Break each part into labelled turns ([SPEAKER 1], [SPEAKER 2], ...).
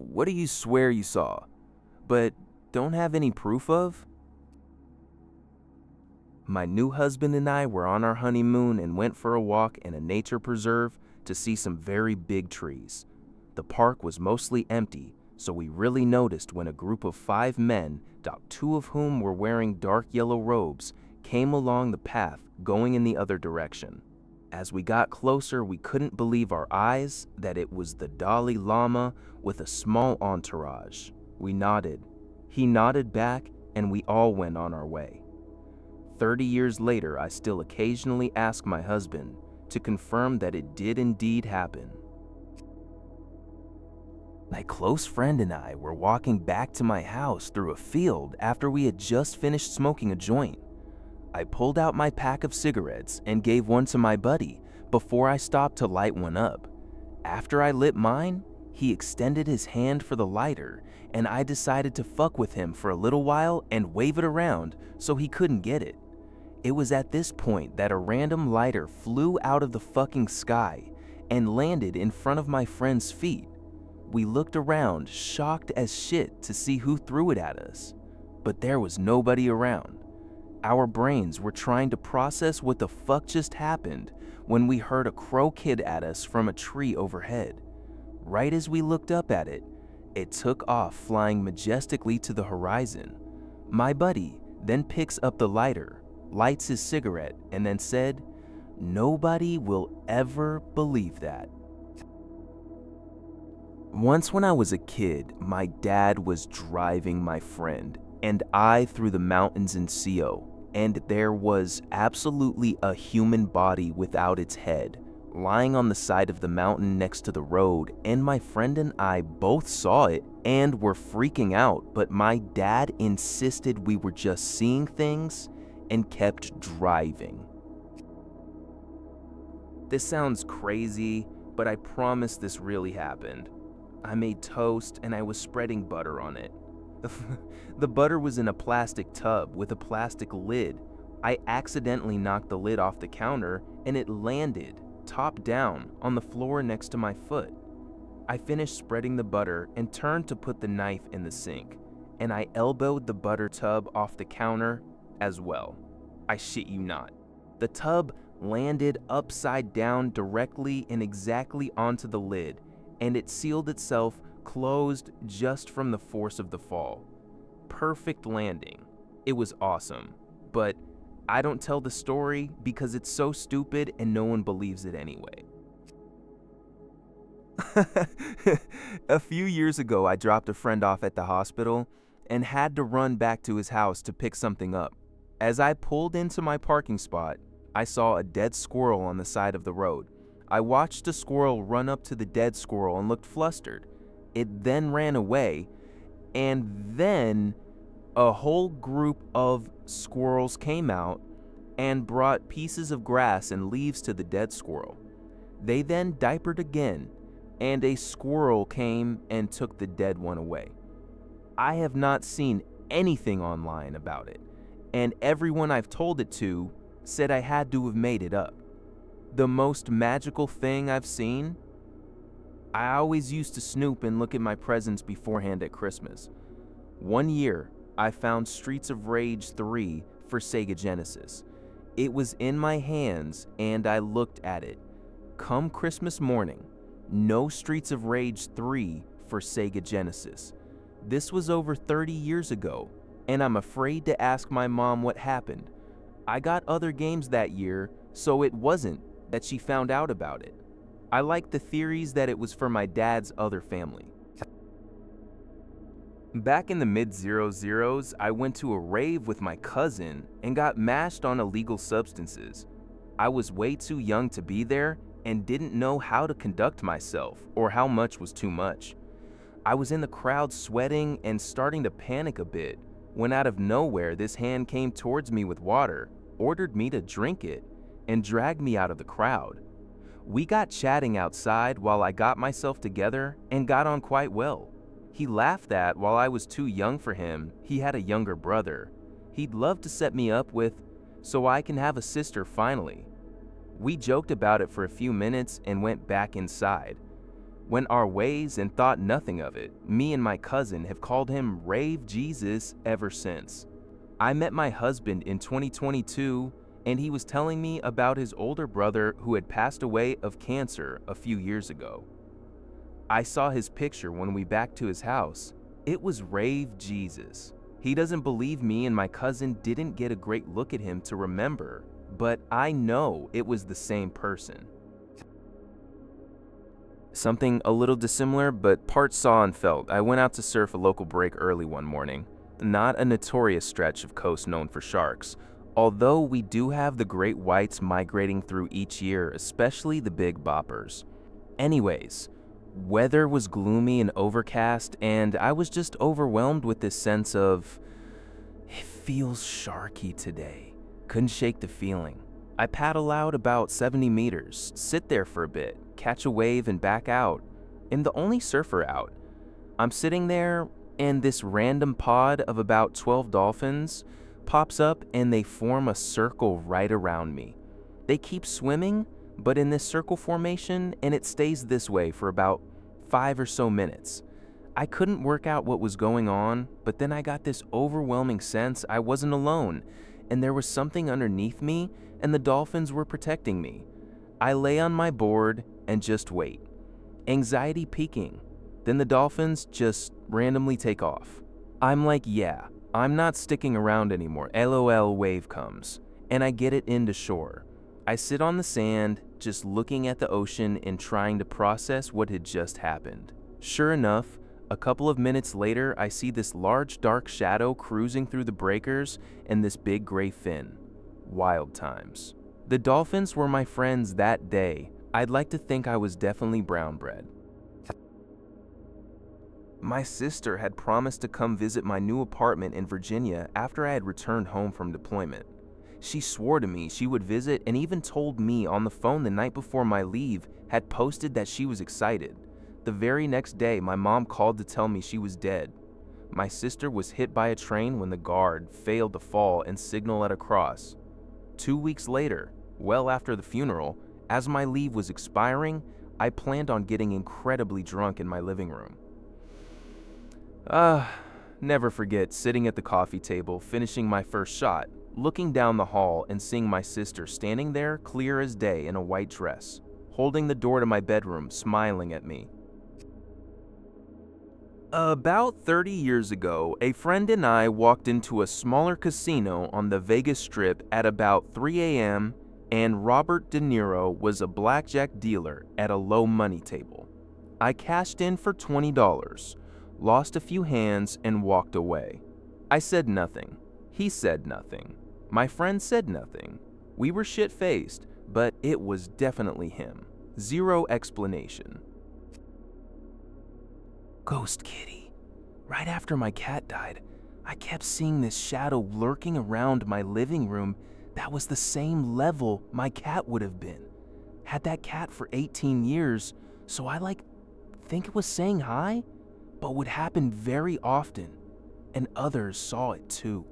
[SPEAKER 1] what do you swear you saw, but don't have any proof of? My new husband and I were on our honeymoon and went for a walk in a nature preserve to see some very big trees. The park was mostly empty, so we really noticed when a group of 5 men, two of whom were wearing dark yellow robes, came along the path going in the other direction. As we got closer, we couldn't believe our eyes that it was the Dalai Lama with a small entourage. We nodded. He nodded back, and we all went on our way. 30 years later, I still occasionally ask my husband to confirm that it did indeed happen. My close friend and I were walking back to my house through a field after we had just finished smoking a joint. I pulled out my pack of cigarettes and gave one to my buddy before I stopped to light one up. After I lit mine, he extended his hand for the lighter, and I decided to fuck with him for a little while and wave it around so he couldn't get it. It was at this point that a random lighter flew out of the fucking sky and landed in front of my friend's feet. We looked around, shocked as shit to see who threw it at us, but there was nobody around. Our brains were trying to process what the fuck just happened when we heard a crow kid at us from a tree overhead. Right as we looked up at it, it took off, flying majestically to the horizon. My buddy then picks up the lighter, lights his cigarette, and then said, "Nobody will ever believe that." Once when I was a kid, my dad was driving my friend and I through the mountains in CO, and there was absolutely a human body without its head lying on the side of the mountain next to the road, and my friend and I both saw it and were freaking out, but my dad insisted we were just seeing things and kept driving. This sounds crazy, but I promise this really happened. I made toast and I was spreading butter on it. The butter was in a plastic tub with a plastic lid. I accidentally knocked the lid off the counter and it landed, top down, on the floor next to my foot. I finished spreading the butter and turned to put the knife in the sink, and I elbowed the butter tub off the counter as well. I shit you not. The tub landed upside down directly and exactly onto the lid, and it sealed itself closed just from the force of the fall. Perfect landing. It was awesome, but I don't tell the story because it's so stupid and no one believes it anyway. A few years ago, I dropped a friend off at the hospital and had to run back to his house to pick something up. As I pulled into my parking spot, I saw a dead squirrel on the side of the road. I watched a squirrel run up to the dead squirrel and looked flustered. It then ran away, and then a whole group of squirrels came out and brought pieces of grass and leaves to the dead squirrel. They then diapered again, and a squirrel came and took the dead one away. I have not seen anything online about it, and everyone I've told it to said I had to have made it up. The most magical thing I've seen? I always used to snoop and look at my presents beforehand at Christmas. One year, I found Streets of Rage 3 for Sega Genesis. It was in my hands and I looked at it. Come Christmas morning, no Streets of Rage 3 for Sega Genesis. This was over 30 years ago, and I'm afraid to ask my mom what happened. I got other games that year, so it wasn't that she found out about it. I like the theories that it was for my dad's other family. Back in the mid-00s, I went to a rave with my cousin and got mashed on illegal substances. I was way too young to be there and didn't know how to conduct myself or how much was too much. I was in the crowd sweating and starting to panic a bit when out of nowhere this hand came towards me with water, ordered me to drink it, and dragged me out of the crowd. We got chatting outside while I got myself together and got on quite well. He laughed that while I was too young for him, he had a younger brother. He'd love to set me up with, so I can have a sister finally. We joked about it for a few minutes and went back inside. went our ways and thought nothing of it. Me and my cousin have called him Rave Jesus ever since. I met my husband in 2022, and he was telling me about his older brother who had passed away of cancer a few years ago. I saw his picture when we backed to his house. It was Rave Jesus. He doesn't believe me and my cousin didn't get a great look at him to remember, but I know it was the same person. Something a little dissimilar, but part saw and felt. I went out to surf a local break early one morning. Not a notorious stretch of coast known for sharks, although we do have the great whites migrating through each year, especially the big boppers. Anyways, weather was gloomy and overcast, and I was just overwhelmed with this sense of, it feels sharky today. Couldn't shake the feeling. I paddle out about 70 meters, sit there for a bit, catch a wave and back out. I'm the only surfer out. I'm sitting there and this random pod of about 12 dolphins pops up and they form a circle right around me. They keep swimming, but in this circle formation, and it stays this way for about 5 or so minutes. I couldn't work out what was going on, but then I got this overwhelming sense I wasn't alone, and there was something underneath me, and the dolphins were protecting me. I lay on my board and just wait. Anxiety peaking. Then the dolphins just randomly take off. I'm like, yeah, I'm not sticking around anymore. LOL, wave comes, and I get it into shore. I sit on the sand, just looking at the ocean and trying to process what had just happened. Sure enough, a couple of minutes later, I see this large dark shadow cruising through the breakers and this big gray fin. Wild times. The dolphins were my friends that day. I'd like to think I was definitely brown bread. My sister had promised to come visit my new apartment in Virginia after I had returned home from deployment. She swore to me she would visit and even told me on the phone the night before my leave, had posted that she was excited. The very next day, my mom called to tell me she was dead. My sister was hit by a train when the guard failed to fall and signal at a cross. 2 weeks later, well after the funeral, as my leave was expiring, I planned on getting incredibly drunk in my living room. Never forget sitting at the coffee table, finishing my first shot, looking down the hall and seeing my sister standing there clear as day in a white dress, holding the door to my bedroom, smiling at me. About 30 years ago, a friend and I walked into a smaller casino on the Vegas Strip at about 3 a.m., and Robert DeNiro was a blackjack dealer at a low money table. I cashed in for $20, lost a few hands, and walked away. I said nothing. He said nothing. My friend said nothing. We were shit-faced, but it was definitely him. Zero explanation. Ghost kitty. Right after my cat died, I kept seeing this shadow lurking around my living room that was the same level my cat would have been. Had that cat for 18 years, so I think it was saying hi, but would happen very often, and others saw it too.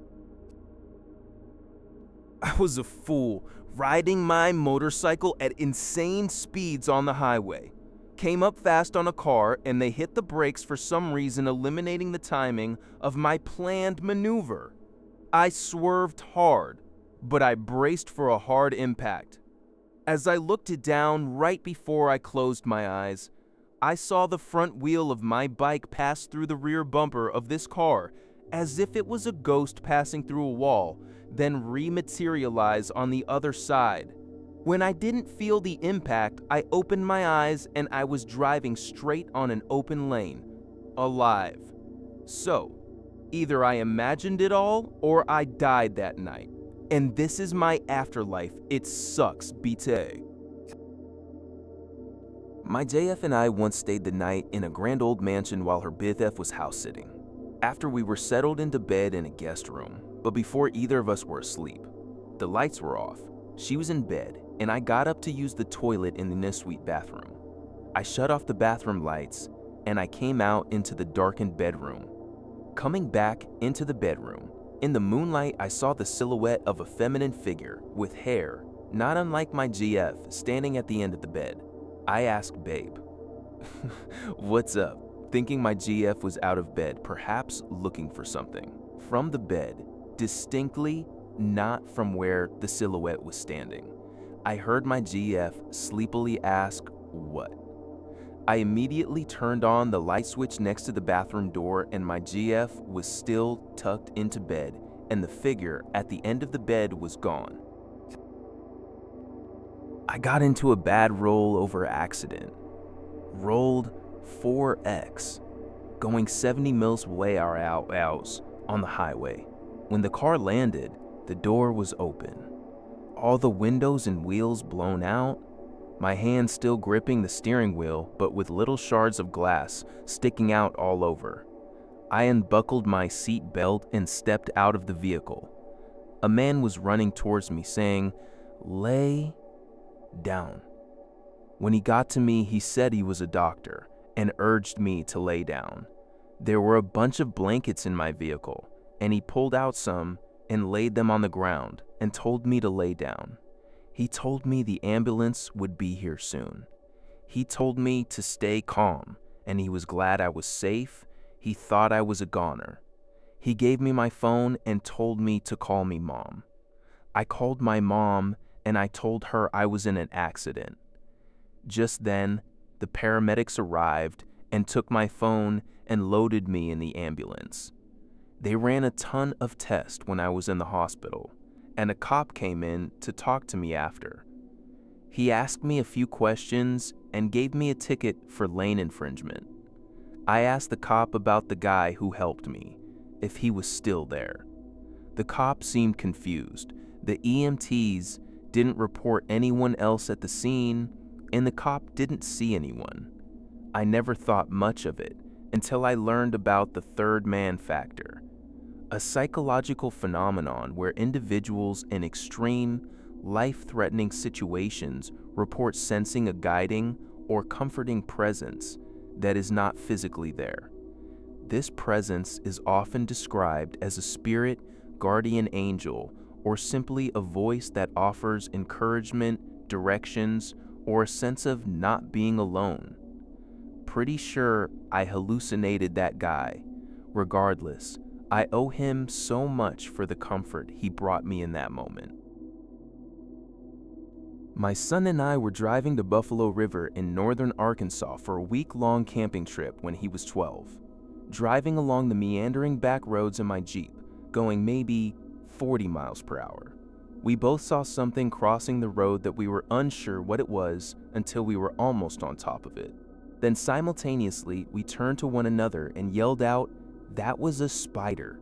[SPEAKER 1] I was a fool, riding my motorcycle at insane speeds on the highway. Came up fast on a car and they hit the brakes for some reason, eliminating the timing of my planned maneuver. I swerved hard, but I braced for a hard impact. As I looked it down right before I closed my eyes, I saw the front wheel of my bike pass through the rear bumper of this car as if it was a ghost passing through a wall, then rematerialize on the other side. When I didn't feel the impact, I opened my eyes and I was driving straight on an open lane, alive. So, either I imagined it all or I died that night. And this is my afterlife. It sucks, BT. My JF and I once stayed the night in a grand old mansion while her BFF was house sitting. After we were settled into bed in a guest room, but before either of us were asleep. The lights were off, she was in bed, and I got up to use the toilet in the ensuite bathroom. I shut off the bathroom lights, and I came out into the darkened bedroom. Coming back into the bedroom, in the moonlight I saw the silhouette of a feminine figure with hair, not unlike my GF, standing at the end of the bed. I asked Babe, What's up? Thinking my GF was out of bed, perhaps looking for something. From the bed, distinctly not from where the silhouette was standing, I heard my GF sleepily ask, "What?" I immediately turned on the light switch next to the bathroom door, and my GF was still tucked into bed, and the figure at the end of the bed was gone. I got into a bad rollover accident. Rolled 4x, going 70 miles away our house on the highway. When the car landed, the door was open. All the windows and wheels blown out, my hand still gripping the steering wheel, but with little shards of glass sticking out all over. I unbuckled my seat belt and stepped out of the vehicle. A man was running towards me saying, "Lay down." When he got to me, he said he was a doctor and urged me to lay down. There were a bunch of blankets in my vehicle, and he pulled out some and laid them on the ground and told me to lay down. He told me the ambulance would be here soon. He told me to stay calm, and he was glad I was safe. He thought I was a goner. He gave me my phone and told me to call me mom. I called my mom, and I told her I was in an accident. Just then, the paramedics arrived and took my phone and loaded me in the ambulance. They ran a ton of tests when I was in the hospital, and a cop came in to talk to me after. He asked me a few questions and gave me a ticket for lane infringement. I asked the cop about the guy who helped me, if he was still there. The cop seemed confused. The EMTs didn't report anyone else at the scene, and the cop didn't see anyone. I never thought much of it until I learned about the third man factor, a psychological phenomenon where individuals in extreme, life-threatening situations report sensing a guiding or comforting presence that is not physically there. This presence is often described as a spirit, guardian angel, or simply a voice that offers encouragement, directions, or a sense of not being alone. Pretty sure I hallucinated that guy. Regardless, I owe him so much for the comfort he brought me in that moment. My son and I were driving to Buffalo River in northern Arkansas for a week-long camping trip when he was 12. Driving along the meandering back roads in my Jeep, going maybe 40 miles per hour. We both saw something crossing the road that we were unsure what it was until we were almost on top of it. Then simultaneously, we turned to one another and yelled out, "That was a spider."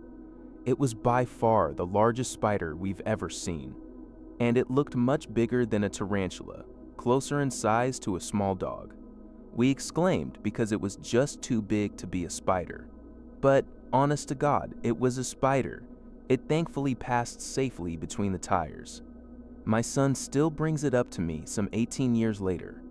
[SPEAKER 1] It was by far the largest spider we've ever seen, and it looked much bigger than a tarantula, closer in size to a small dog. We exclaimed because it was just too big to be a spider. But honest to God, it was a spider. It thankfully passed safely between the tires. My son still brings it up to me some 18 years later.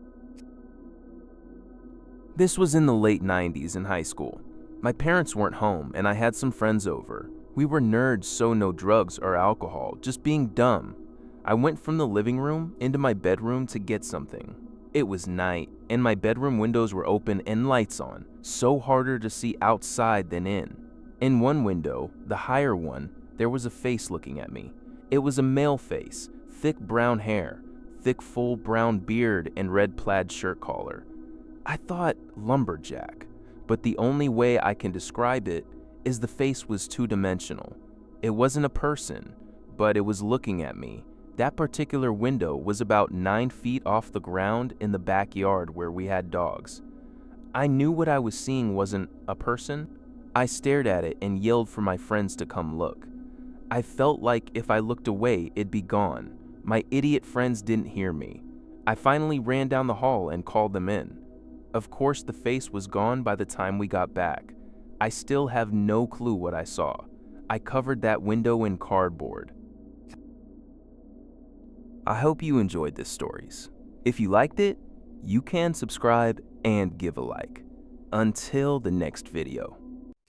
[SPEAKER 1] This was in the late 90s in high school. My parents weren't home and I had some friends over. We were nerds, so no drugs or alcohol, just being dumb. I went from the living room into my bedroom to get something. It was night and my bedroom windows were open and lights on, so harder to see outside than in. In one window, the higher one, there was a face looking at me. It was a male face, thick brown hair, thick full brown beard and red plaid shirt collar. I thought lumberjack, but the only way I can describe it is the face was two-dimensional. It wasn't a person, but it was looking at me. That particular window was about 9 feet off the ground in the backyard where we had dogs. I knew what I was seeing wasn't a person. I stared at it and yelled for my friends to come look. I felt like if I looked away, it'd be gone. My idiot friends didn't hear me. I finally ran down the hall and called them in. Of course, the face was gone by the time we got back. I still have no clue what I saw. I covered that window in cardboard. I hope you enjoyed this stories. If you liked it, you can subscribe and give a like. Until the next video.